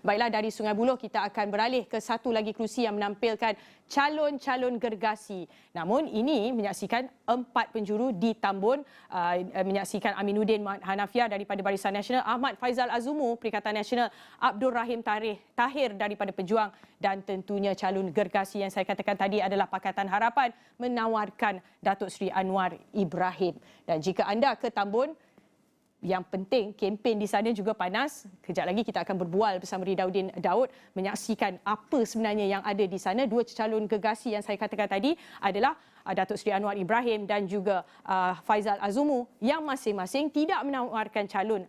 Baiklah, dari Sungai Buloh kita akan beralih ke satu lagi kerusi yang menampilkan calon-calon gergasi. Namun ini menyaksikan 4 penjuru di Tambun, menyaksikan Aminuddin Hanafiah daripada Barisan Nasional, Ahmad Faizal Azumu Perikatan Nasional, Abdul Rahim Tahir daripada Pejuang, dan tentunya calon gergasi yang saya katakan tadi adalah Pakatan Harapan menawarkan Datuk Seri Anwar Ibrahim. Dan jika anda ke Tambun, yang penting kempen di sana juga panas. Kejap lagi kita akan berbual bersama Ridauddin Daud menyaksikan apa sebenarnya yang ada di sana. Dua calon gergasi yang saya katakan tadi adalah Datuk Seri Anwar Ibrahim dan juga Faizal Azumu yang masing-masing tidak menawarkan calon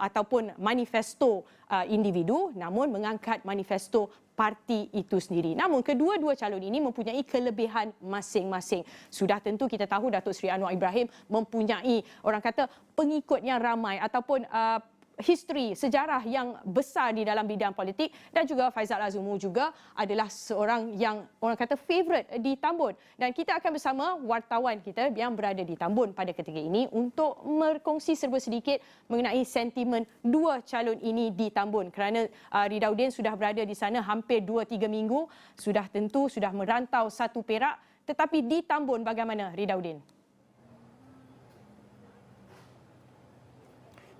ataupun manifesto individu, namun mengangkat manifesto parti itu sendiri. Namun kedua-dua calon ini mempunyai kelebihan masing-masing. Sudah tentu kita tahu Datuk Seri Anwar Ibrahim mempunyai, orang kata, pengikut yang ramai ataupun history, sejarah yang besar di dalam bidang politik, dan juga Faizal Azumu juga adalah seorang yang orang kata favourite di Tambun. Dan kita akan bersama wartawan kita yang berada di Tambun pada ketika ini untuk berkongsi serba sedikit mengenai sentimen dua calon ini di Tambun, kerana Ridauddin sudah berada di sana hampir 2-3 minggu, sudah tentu sudah merantau satu Perak, tetapi di Tambun bagaimana Ridauddin?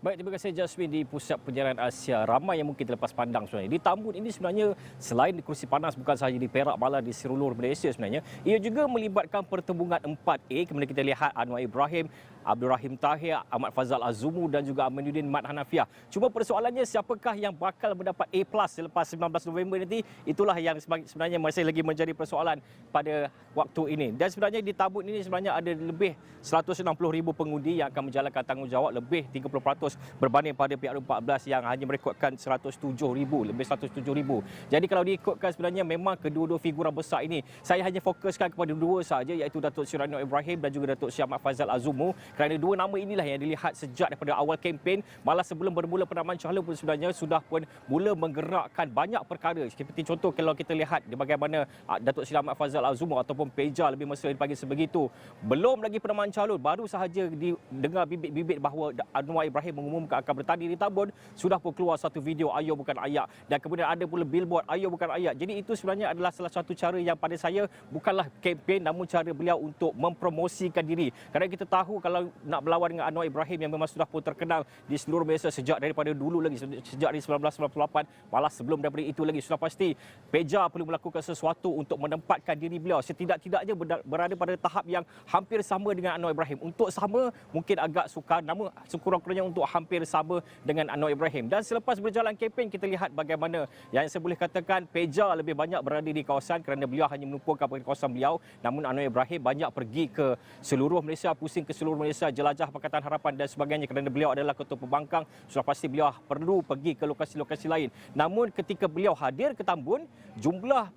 Baik, terima kasih Jasmine. Di Pusat Penyiaran Asia, ramai yang mungkin terlepas pandang sebenarnya. Di Tambun ini sebenarnya selain di kerusi panas bukan sahaja di Perak, malah di seluruh Malaysia sebenarnya. Ia juga melibatkan pertembungan 4A. Kemudian kita lihat Anwar Ibrahim, Abdul Rahim Tahir, Ahmad Faizal Azumu dan juga Aminuddin Hanafiah. Cuma persoalannya siapakah yang bakal mendapat A+ selepas 19 November nanti? Itulah yang sebenarnya masih lagi menjadi persoalan pada waktu ini. Dan sebenarnya di Tambun ini sebenarnya ada lebih 160,000 pengundi yang akan menjalankan tanggungjawab, lebih 30% berbanding pada PRU14 yang hanya merekodkan 107,000, lebih 107,000. Jadi kalau diikutkan sebenarnya memang kedua-dua figura besar ini, saya hanya fokuskan kepada dua saja, iaitu Datuk Seri Anwar Ibrahim dan juga Datuk Seri Ahmad Faizal Azumu, kerana dua nama inilah yang dilihat sejak daripada awal kempen, malah sebelum bermula penamaan calon pun sebenarnya sudah pun mula menggerakkan banyak perkara. Seperti contoh kalau kita lihat di bagaimana Datuk Seri Ahmad Faizal Azumu ataupun Peja lebih mesra dipanggil sebegitu. Belum lagi penamaan calon, baru sahaja didengar bibit-bibit bahawa Anwar Ibrahim mengumumkan akan bertanding di Tambun, sudah pun keluar satu video Ayo Bukan Ayak, dan kemudian ada pula billboard Ayo Bukan Ayak. Jadi itu sebenarnya adalah salah satu cara yang pada saya bukanlah kempen, namun cara beliau untuk mempromosikan diri. Kerana kita tahu kalau nak berlawan dengan Anwar Ibrahim yang memang sudah pun terkenal di seluruh Malaysia sejak daripada dulu lagi, sejak dari 1998, malah sebelum daripada itu lagi, sudah pasti Peja perlu melakukan sesuatu untuk menempatkan diri beliau setidak-tidaknya berada pada tahap yang hampir sama dengan Anwar Ibrahim. Untuk sama mungkin agak sukar, namun sekurang-kurangnya untuk hampir sama dengan Anwar Ibrahim. Dan selepas berjalan kempen, kita lihat bagaimana yang saya boleh katakan Peja lebih banyak berada di kawasan kerana beliau hanya menumpukan pada kawasan beliau, namun Anwar Ibrahim banyak pergi ke seluruh Malaysia, pusing ke seluruh Malaysia, jelajah Pakatan Harapan dan sebagainya, kerana beliau adalah ketua pembangkang. Sudah pasti beliau perlu pergi ke lokasi-lokasi lain. Namun ketika beliau hadir ke Tambun, jumlah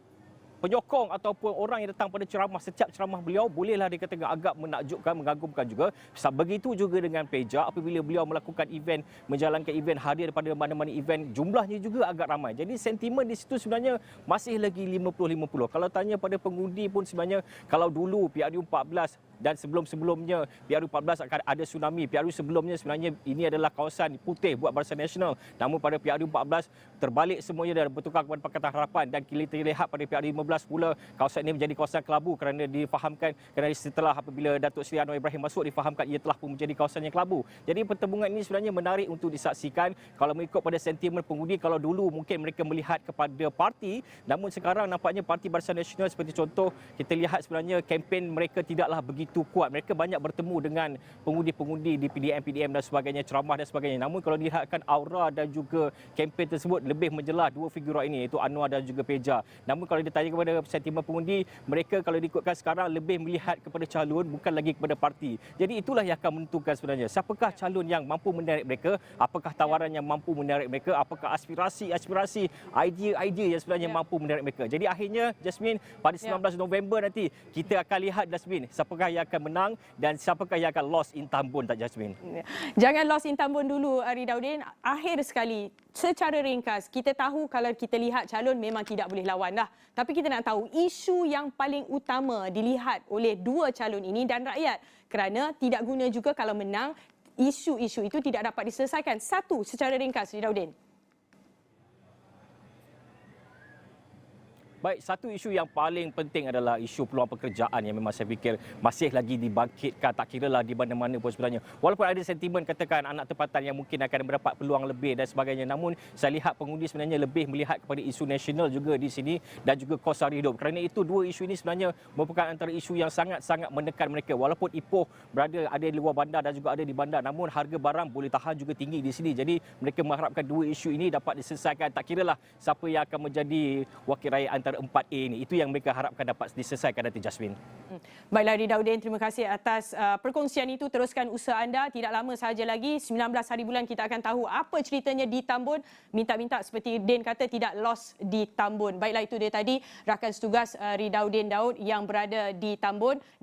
penyokong ataupun orang yang datang pada ceramah, setiap ceramah beliau bolehlah dikatakan agak menakjubkan, mengagumkan juga. Begitu juga dengan Peja, apabila beliau melakukan event, menjalankan event, hadir pada mana-mana event, jumlahnya juga agak ramai. Jadi sentimen di situ sebenarnya masih lagi 50-50. Kalau tanya pada pengundi pun sebenarnya, kalau dulu PRU14 dan sebelum-sebelumnya PRU14 akan ada tsunami. PRU sebelumnya sebenarnya ini adalah kawasan putih buat Barisan Nasional. Namun pada PRU14 terbalik semuanya dan bertukar kepada Pakatan Harapan, dan kita lihat pada PRU15 pula kawasan ini menjadi kawasan kelabu kerana difahamkan, kerana setelah apabila Datuk Seri Anwar Ibrahim masuk, difahamkan ia telah pun menjadi kawasan yang kelabu. Jadi pertembungan ini sebenarnya menarik untuk disaksikan. Kalau mengikut pada sentimen pengundi, kalau dulu mungkin mereka melihat kepada parti, namun sekarang nampaknya Parti Barisan Nasional seperti contoh kita lihat sebenarnya kempen mereka tidaklah begitu kuat. Mereka banyak bertemu dengan pengundi-pengundi di PDM dan sebagainya, ceramah dan sebagainya. Namun kalau dilihatkan aura dan juga kempen tersebut lebih menjelas dua figura ini, iaitu Anwar dan juga Peja. Namun kalau ditanya kepada sentimen pengundi, mereka kalau diikutkan sekarang lebih melihat kepada calon, bukan lagi kepada parti. Jadi itulah yang akan menentukan sebenarnya siapakah calon yang mampu menarik mereka, apakah tawaran yang mampu menarik mereka, apakah aspirasi, idea yang sebenarnya mampu menarik mereka. Jadi akhirnya Jasmine, pada 19 November nanti kita akan lihat Jasmine, siapakah yang akan menang dan siapakah yang akan lost in Tambun, tak Jasmine? Jangan lost in Tambun dulu, Ridauddin. Akhir sekali, secara ringkas, kita tahu kalau kita lihat calon memang tidak boleh lawan dah. Tapi kita nak tahu isu yang paling utama dilihat oleh dua calon ini dan rakyat. Kerana tidak guna juga kalau menang, isu-isu itu tidak dapat diselesaikan. Satu, secara ringkas, Ridauddin. Baik, satu isu yang paling penting adalah isu peluang pekerjaan yang memang saya fikir masih lagi dibangkitkan, tak kiralah di mana-mana pun sebenarnya. Walaupun ada sentimen katakan anak tempatan yang mungkin akan mendapat peluang lebih dan sebagainya, namun saya lihat pengundi sebenarnya lebih melihat kepada isu nasional juga di sini dan juga kos sara hidup. Kerana itu dua isu ini sebenarnya merupakan antara isu yang sangat-sangat menekan mereka. Walaupun Ipoh berada ada di luar bandar dan juga ada di bandar, namun harga barang boleh tahan juga tinggi di sini. Jadi mereka mengharapkan dua isu ini dapat diselesaikan. Tak kiralah siapa yang akan menjadi wakil rakyat antara 4A ini. Itu yang mereka harapkan dapat diselesaikan nanti, Jasmine. Baiklah Ridauddin, terima kasih atas perkongsian itu. Teruskan usaha anda. Tidak lama sahaja lagi, 19 hari bulan kita akan tahu apa ceritanya di Tambun. Minta-minta seperti Din kata tidak lost di Tambun. Baiklah, itu dia tadi rakan setugas Ridauddin Daud yang berada di Tambun.